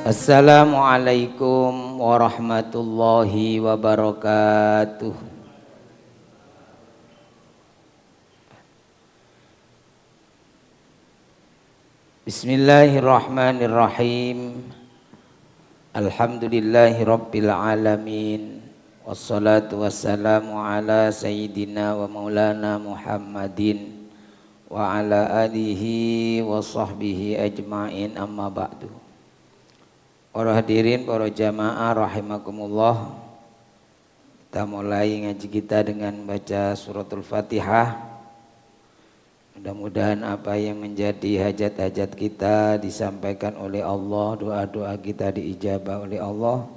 Assalamualaikum warahmatullahi wabarakatuh. Bismillahirrahmanirrahim. Alhamdulillahi rabbil alamin. Wassalatu wassalamu ala sayyidina wa maulana Muhammadin wa ala alihi wa sahbihi ajma'in, amma ba'du. Para hadirin, para jamaah rahimakumullah. Kita mulai ngaji kita dengan baca suratul Fatihah. Mudah-mudahan apa yang menjadi hajat-hajat kita disampaikan oleh Allah, doa-doa kita diijabah oleh Allah.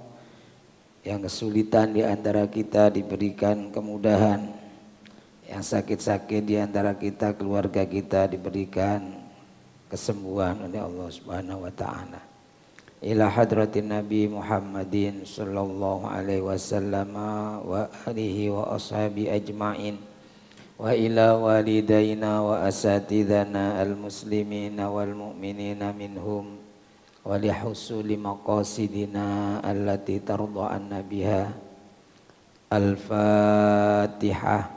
Yang kesulitan di antara kita diberikan kemudahan. Yang sakit-sakit di antara kita, keluarga kita diberikan kesembuhan oleh Allah Subhanahu wa taala. Ila hadratin Nabi Muhammadin sallallahu alaihi wasallam wa alihi wa ashabi ajma'in wa ila walidaina wa asatidana al-muslimina wal mu'minina minhum wa lihusuli maqasidina allati tarda anna biha. Al-Fatihah.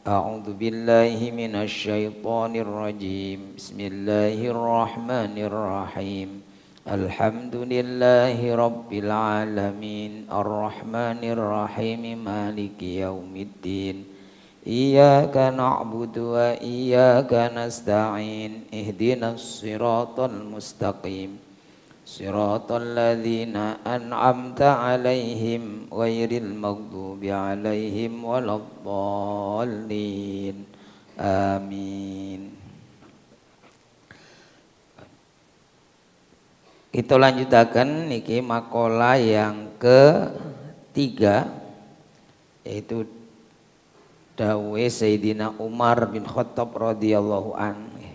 A'udzu billahi minasy syaithanir rajim. Bismillahirrahmanirrahim. Alhamdulillahi rabbil alamin, arrahmanir rahim, maliki yaumiddin. Iyyaka na'budu wa iyyaka nasta'in. Ihdinas siratal mustaqim, siratal ladzina an'amta 'alaihim ghairil maghdubi 'alaihim waladdallin. Amin. Kita lanjutakan niki makalah yang ketiga, yaitu dawe Sayyidina Umar bin Khattab radhiyallahu anhu.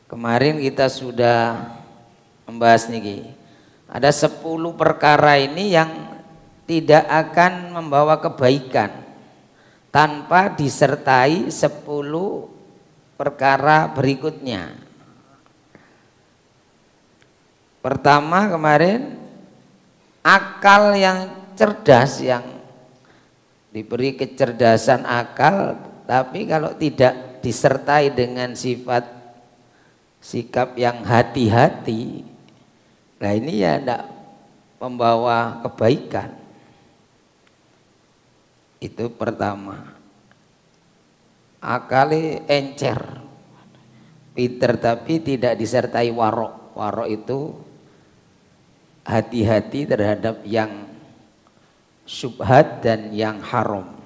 Kemarin kita sudah membahas niki. Ada 10 perkara ini yang tidak akan membawa kebaikan tanpa disertai 10 perkara berikutnya. Pertama kemarin, akal yang cerdas, yang diberi kecerdasan akal, tapi kalau tidak disertai dengan sifat sikap yang hati-hati, nah ini ya tidak membawa kebaikan. Itu pertama. Akalnya encer, pinter tapi tidak disertai warok. Warok itu hati-hati terhadap yang syubhat dan yang haram.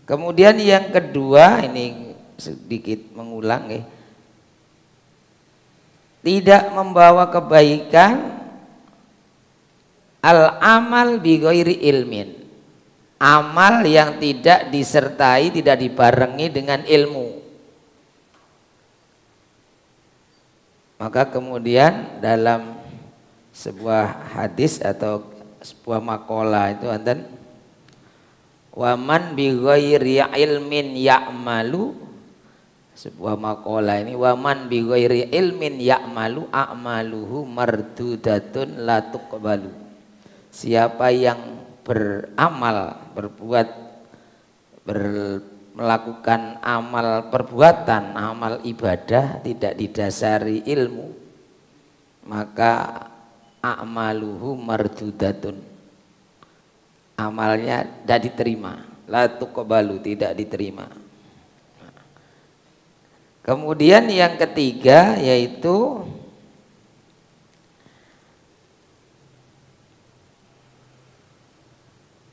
Kemudian yang kedua, ini sedikit mengulang ya, tidak membawa kebaikan al-amal bi ghairi ilmin, amal yang tidak disertai, tidak dibarengi dengan ilmu. Maka kemudian dalam sebuah hadis atau sebuah makalah itu anten waman bi ghairi ilmin ya'malu, sebuah makalah ini, waman bi ghairi ilmin ya'malu a'maluhu mardudatun la tuqbalu. Siapa yang beramal, berbuat, melakukan amal perbuatan, amal ibadah tidak didasari ilmu, maka a'maluhu mardudatun, amalnya tidak diterima, la tuqbalu, tidak diterima. Kemudian yang ketiga yaitu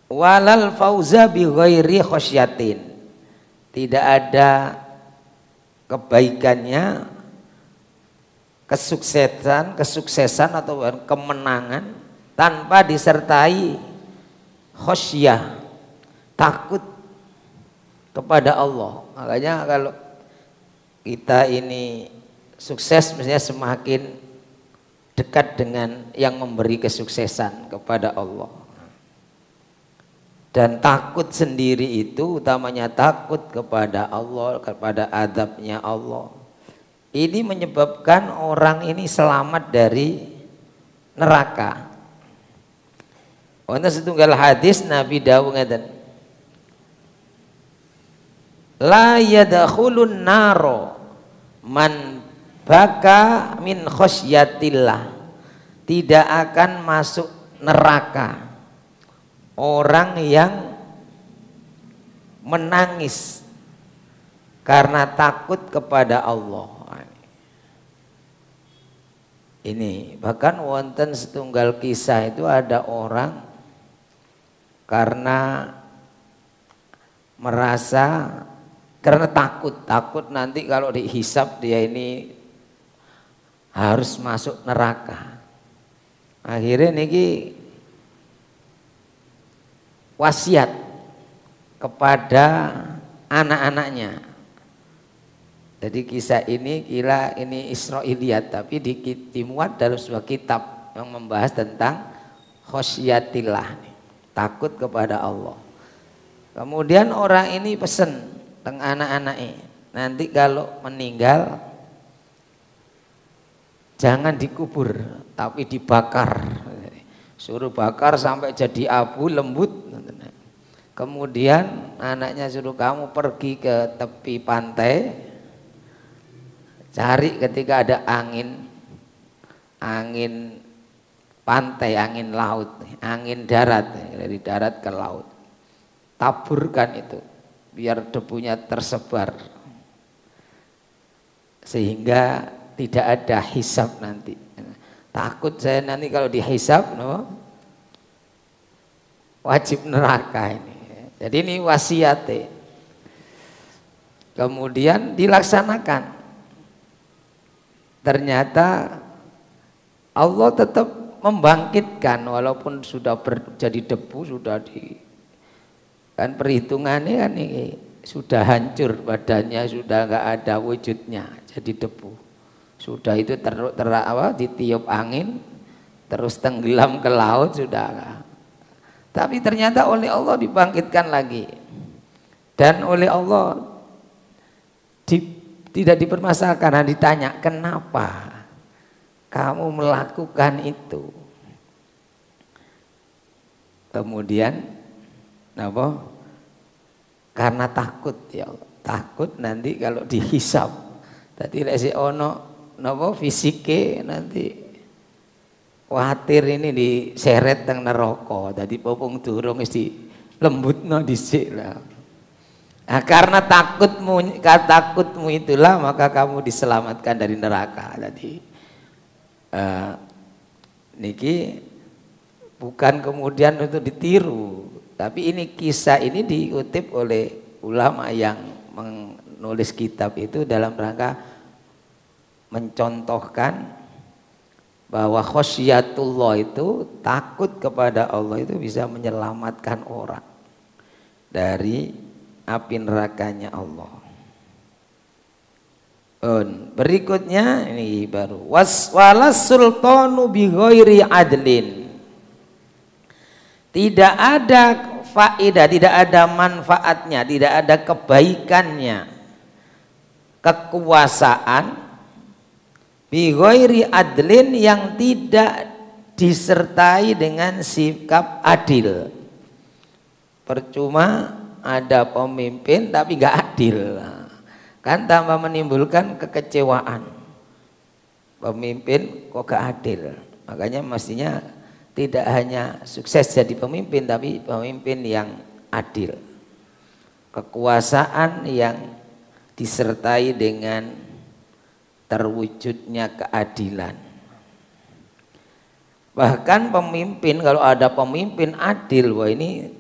walal fauza bi ghairi khosyatin, tidak ada kebaikannya, kesuksesan atau kemenangan tanpa disertai khosyah, takut kepada Allah. Makanya kalau kita ini sukses, mestinya semakin dekat dengan yang memberi kesuksesan kepada Allah. Dan takut sendiri itu utamanya takut kepada Allah, kepada azabnya Allah. ini menyebabkan orang ini selamat dari neraka. Wonten setunggal hadis Nabi dawuh ngeten, la yadkhulun naro man baka min khosyatillah, tidak akan masuk neraka orang yang menangis karena takut kepada Allah. Ini bahkan wonten setunggal kisah itu ada orang karena merasa karena takut nanti kalau dihisab dia ini harus masuk neraka. Akhirnya niki wasiat kepada anak-anaknya. Jadi kisah ini kira ini Israiliyat, tapi dimuat dalam sebuah kitab yang membahas tentang khosyatillah, takut kepada Allah. Kemudian orang ini pesen teng anak-anaknya, nanti kalau meninggal jangan dikubur tapi dibakar, suruh bakar sampai jadi abu lembut. Kemudian anaknya suruh kamu pergi ke tepi pantai, cari ketika ada angin pantai, angin laut, angin darat, dari darat ke laut, taburkan itu biar debunya tersebar sehingga tidak ada hisab nanti. Takut saya nanti kalau dihisab wajib neraka ini. Jadi ini wasiatnya. Kemudian dilaksanakan. Ternyata Allah tetap membangkitkan walaupun sudah jadi debu, sudah kan perhitungannya kan ini sudah hancur badannya, sudah nggak ada wujudnya, jadi debu. Sudah itu ditiup angin terus tenggelam ke laut sudah. Tapi ternyata oleh Allah dibangkitkan lagi. Dan oleh Allah tidak dipermasalahkan, ditanya kenapa kamu melakukan itu. Kemudian karena takut ya Allah. Takut nanti kalau dihisab. Tadi lesi ono fisike nanti khawatir ini diseret teng neraka, dadi popong durung wis dilembutno dhisik lah. Nah, karena takutmu itulah maka kamu diselamatkan dari neraka. Jadi niki bukan kemudian untuk ditiru, tapi ini kisah ini diutip oleh ulama yang menulis kitab itu dalam rangka mencontohkan bahwa khosyatullah itu takut kepada Allah itu bisa menyelamatkan orang dari api nerakanya Allah. Berikutnya ini baru walas sultanu bi ghairi adlin. Tidak ada faedah, tidak ada manfaatnya, tidak ada kebaikannya kekuasaan bi ghairi adlin yang tidak disertai dengan sikap adil. Percuma ada pemimpin tapi nggak adil, kan tambah menimbulkan kekecewaan. Pemimpin kok gak adil, makanya mestinya tidak hanya sukses jadi pemimpin tapi pemimpin yang adil, kekuasaan yang disertai dengan terwujudnya keadilan. Bahkan pemimpin, kalau ada pemimpin adil, wah ini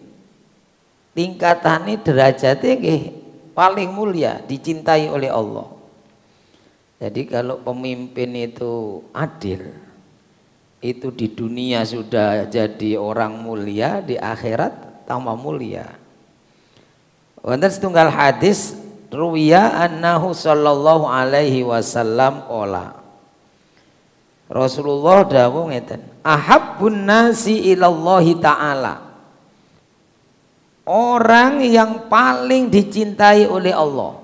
tingkatannya derajatnya paling mulia, dicintai oleh Allah. Jadi kalau pemimpin itu adil, itu di dunia sudah jadi orang mulia, di akhirat tambah mulia. Wonten setunggal hadis ruwiya annahu sallallahu alaihi wasallam qala, Rasulullah dawuh ngeten, ahabbun nasi ilallahi ta'ala, orang yang paling dicintai oleh Allah,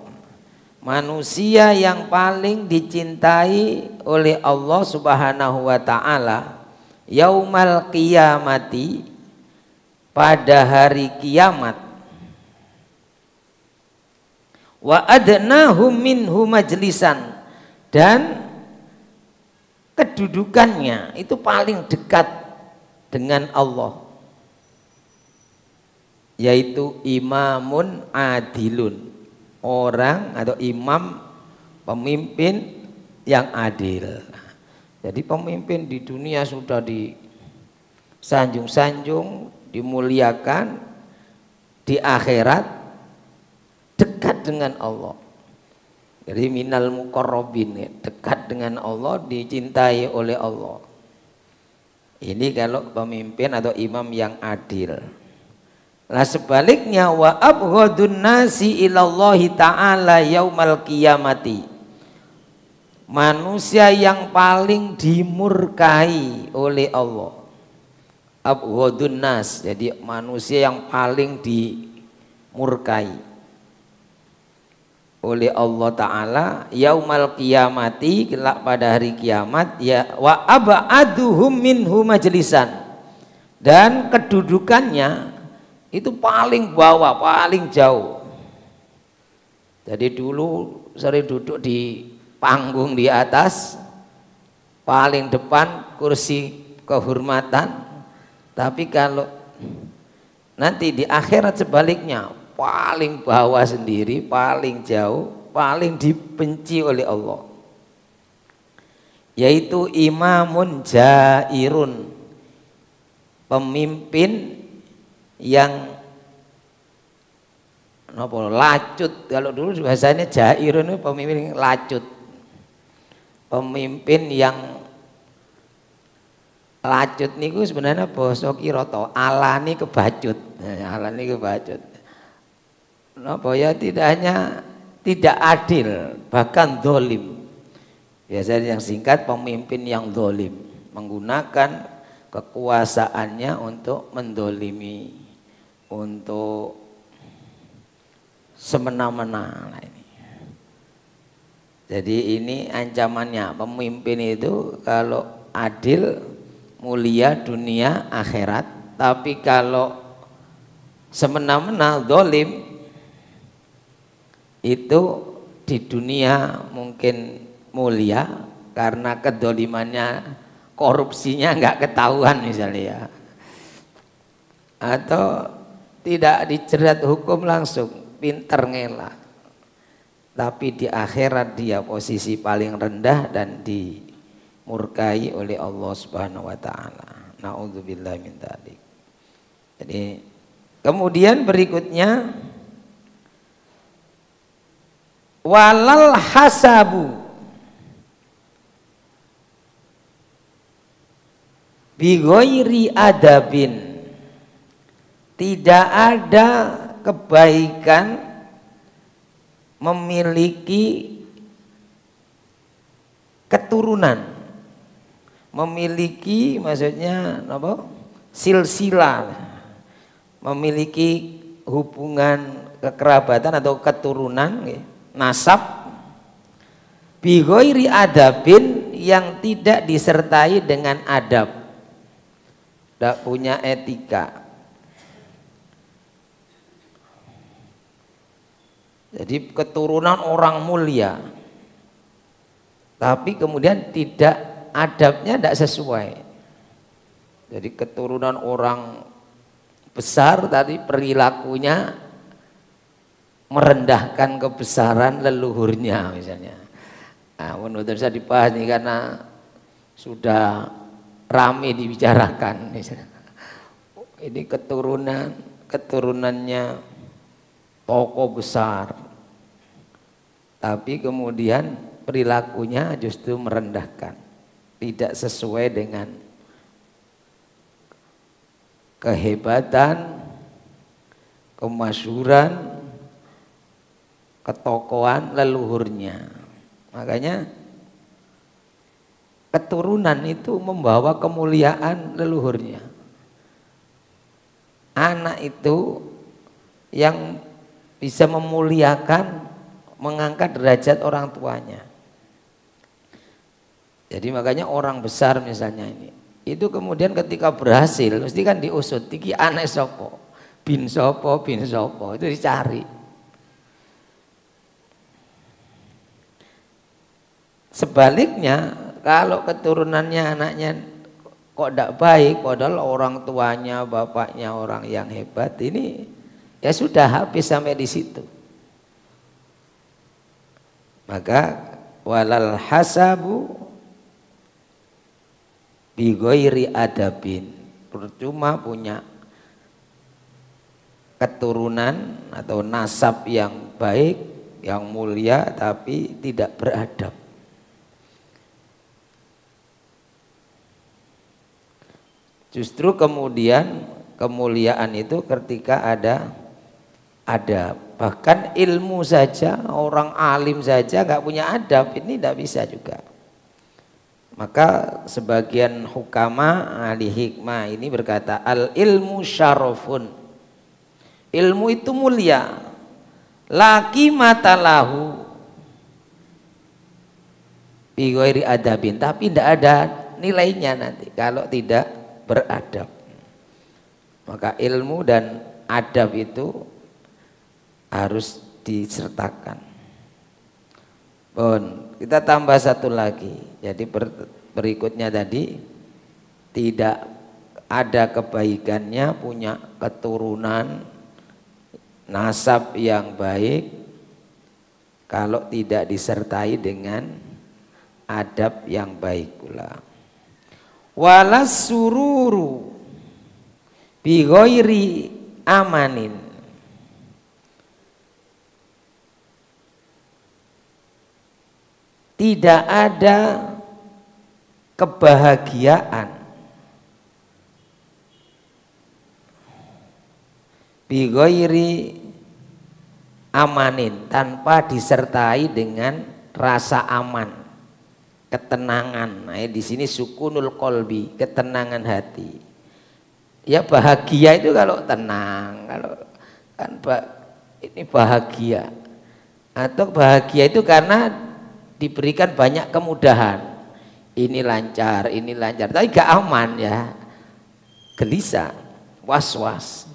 manusia yang paling dicintai oleh Allah Subhanahu wa taala yaumal qiyamati, pada hari kiamat, wa adnahum minhu majlisan, dan kedudukannya itu paling dekat dengan Allah, yaitu imamun adilun, orang atau imam, pemimpin yang adil. Jadi pemimpin di dunia sudah disanjung-sanjung, dimuliakan, di akhirat dekat dengan Allah. Jadi minal muqarrabin, dekat dengan Allah, dicintai oleh Allah. Ini kalau pemimpin atau imam yang adil. Nah sebaliknya, wa abghadun nasi ilallahi ta'ala yaumal qiyamati, manusia yang paling dimurkai oleh Allah. Abghadun nas, jadi manusia yang paling dimurkai oleh Allah Ta'ala yaumal qiyamati, kelak pada hari kiamat, ya wa ab'aduhum minhu majlisan, dan kedudukannya itu paling bawah, paling jauh. Jadi dulu sering duduk di panggung di atas, paling depan kursi kehormatan, tapi kalau nanti di akhirat sebaliknya, paling bawah sendiri, paling jauh, paling dibenci oleh Allah, yaitu imamun jairun, pemimpin yang lacut. Kalau dulu bahasanya jairun itu pemimpin lacut, pemimpin yang lacut niku sebenarnya basa kira to alani kebacut. Alani kebacut. Napa ya, tidak hanya tidak adil, bahkan zalim. Biasanya yang singkat, pemimpin yang zalim, menggunakan kekuasaannya untuk mendolimi, untuk semena-mena. Nah, ini. Jadi ini ancamannya, pemimpin itu kalau adil, mulia dunia akhirat, tapi kalau semena-mena, zalim, itu di dunia mungkin mulia karena kedolimannya, korupsinya nggak ketahuan misalnya ya, atau tidak dijerat hukum langsung, pinter ngelak, tapi di akhirat dia posisi paling rendah dan dimurkai oleh Allah Subhanahu wa taala. Nauzubillah min dzalik. Jadi kemudian berikutnya, walal hasabu bi ghairi adabin, tidak ada kebaikan memiliki keturunan, memiliki maksudnya apa? Silsilah, memiliki hubungan kekerabatan atau keturunan, nasab, bi ghairi adabin, yang tidak disertai dengan adab, tidak punya etika. Jadi keturunan orang mulia, tapi kemudian tidak, adabnya tidak sesuai. Jadi keturunan orang besar tadi perilakunya merendahkan kebesaran leluhurnya misalnya. Nah, menurut saya dibahas nih karena sudah ramai dibicarakan. Ini keturunannya tokoh besar, tapi kemudian perilakunya justru merendahkan, tidak sesuai dengan kehebatan, kemasyhuran, ketokohan leluhurnya. Makanya keturunan itu membawa kemuliaan leluhurnya. Anak itu yang bisa memuliakan mengangkat derajat orang tuanya. Jadi makanya orang besar misalnya ini, itu kemudian ketika berhasil mesti kan diusut, iki anak sopo, bin sopo, itu dicari. Sebaliknya kalau keturunannya anaknya kok tidak baik, padahal orang tuanya, bapaknya orang yang hebat, ini ya sudah habis sampai di situ. Maka walal hasabu bi ghairi adabin, percuma punya keturunan atau nasab yang baik, yang mulia tapi tidak beradab. Justru kemudian kemuliaan itu ketika ada adab. Bahkan ilmu saja, orang alim saja nggak punya adab, ini tidak bisa juga. Maka sebagian hukama ahli hikmah ini berkata, al ilmu syarafun, ilmu itu mulia, laki matalahu bi ghairi adabin, tapi tidak ada nilainya nanti kalau tidak beradab. Maka ilmu dan adab itu harus disertakan. Bon, kita tambah satu lagi. Jadi berikutnya tadi, tidak ada kebaikannya punya keturunan nasab yang baik kalau tidak disertai dengan adab yang baik pula. Walas sururu bi ghairi amanin, tidak ada kebahagiaan bi ghairi amanin, tanpa disertai dengan rasa aman, ketenangan. Nah, di sini sukunul qalbi, ketenangan hati. Ya bahagia itu kalau tenang, kalau kan ini bahagia. Atau bahagia itu karena diberikan banyak kemudahan. Ini lancar, tapi gak aman ya. Gelisah, was-was.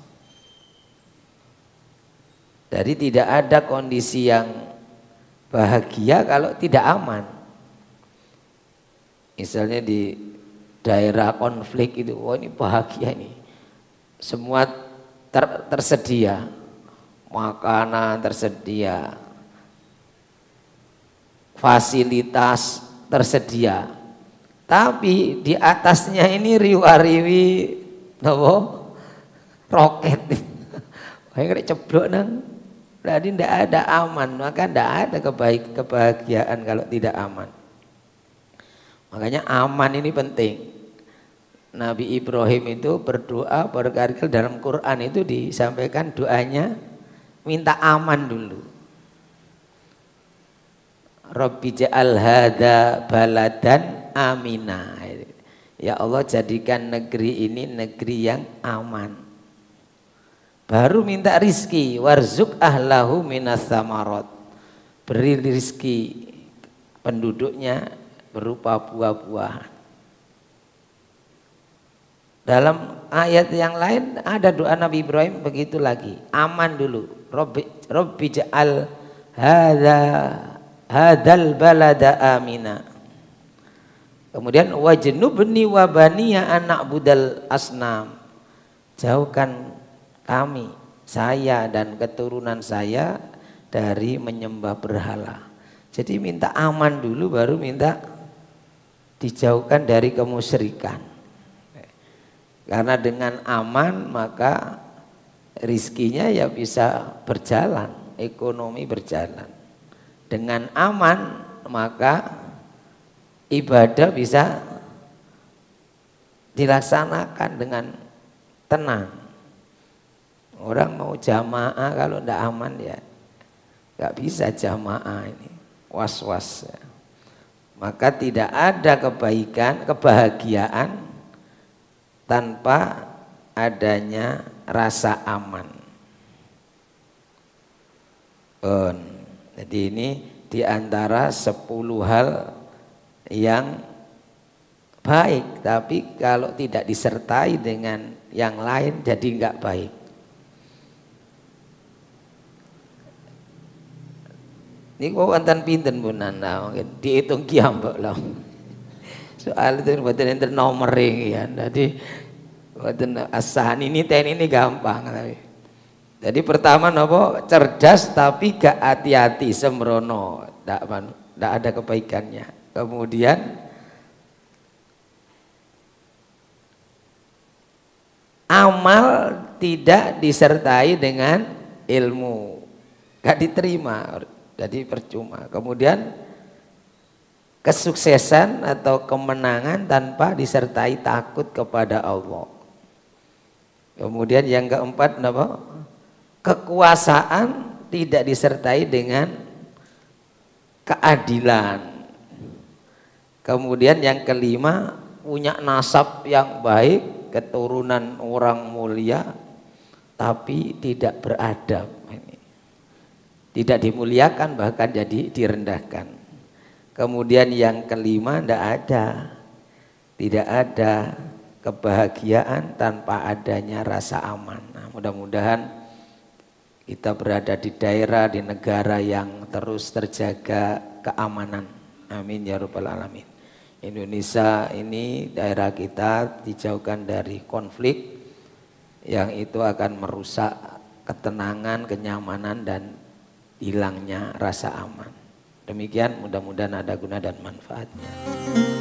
Jadi tidak ada kondisi yang bahagia kalau tidak aman. Misalnya di daerah konflik itu, oh ini bahagia ini, semua tersedia, makanan tersedia, fasilitas tersedia, tapi di atasnya ini riwa-riwi roket, kayak ceblok nang, berarti tidak ada aman, maka tidak ada kebahagiaan kalau tidak aman. Makanya aman ini penting. Nabi Ibrahim itu berdoa berkali-kali dalam Quran itu disampaikan doanya minta aman dulu. Rabbi ja'al hadza baladan amina. Ya Allah, jadikan negeri ini negeri yang aman. Baru minta rizki, warzuk ahlahu minas samarat. Beri rizki penduduknya berupa buah-buahan. Dalam ayat yang lain ada doa Nabi Ibrahim begitu lagi, aman dulu. Rabbi ja'al hadzal balada amina. Kemudian wajnubni wa baniya an na'budal asnam. Jauhkan kami, saya dan keturunan saya dari menyembah berhala. Jadi minta aman dulu baru minta dijauhkan dari kemusyrikan. Karena dengan aman maka rizkinya ya bisa berjalan, ekonomi berjalan. Dengan aman maka ibadah bisa dilaksanakan dengan tenang. Orang mau jamaah kalau tidak aman ya nggak bisa jamaah, ini was-was ya. Maka tidak ada kebaikan, kebahagiaan tanpa adanya rasa aman. Jadi ini diantara 10 hal yang baik, tapi kalau tidak disertai dengan yang lain jadi enggak baik. Ini kok wonten pinten pun Nanda, mungkin dihitung kiambak lah. Soal itu buatan enter nomor ya, jadi buatan asahan ini ten ini gampang. Tapi. Jadi pertama nopo cerdas tapi gak hati-hati sembrono, tidak ada kebaikannya. Kemudian amal tidak disertai dengan ilmu, gak diterima. Jadi percuma. Kemudian kesuksesan atau kemenangan tanpa disertai takut kepada Allah. Kemudian yang keempat apa? Kekuasaan tidak disertai dengan keadilan. Kemudian yang kelima, punya nasab yang baik, keturunan orang mulia tapi tidak beradab. Tidak dimuliakan, bahkan jadi direndahkan. Kemudian yang kelima, tidak ada kebahagiaan tanpa adanya rasa aman. Nah, mudah-mudahan kita berada di daerah, di negara yang terus terjaga keamanan. Amin ya rabbal alamin. Indonesia ini daerah kita dijauhkan dari konflik yang itu akan merusak ketenangan, kenyamanan dan hilangnya rasa aman. Demikian, mudah-mudahan ada guna dan manfaatnya.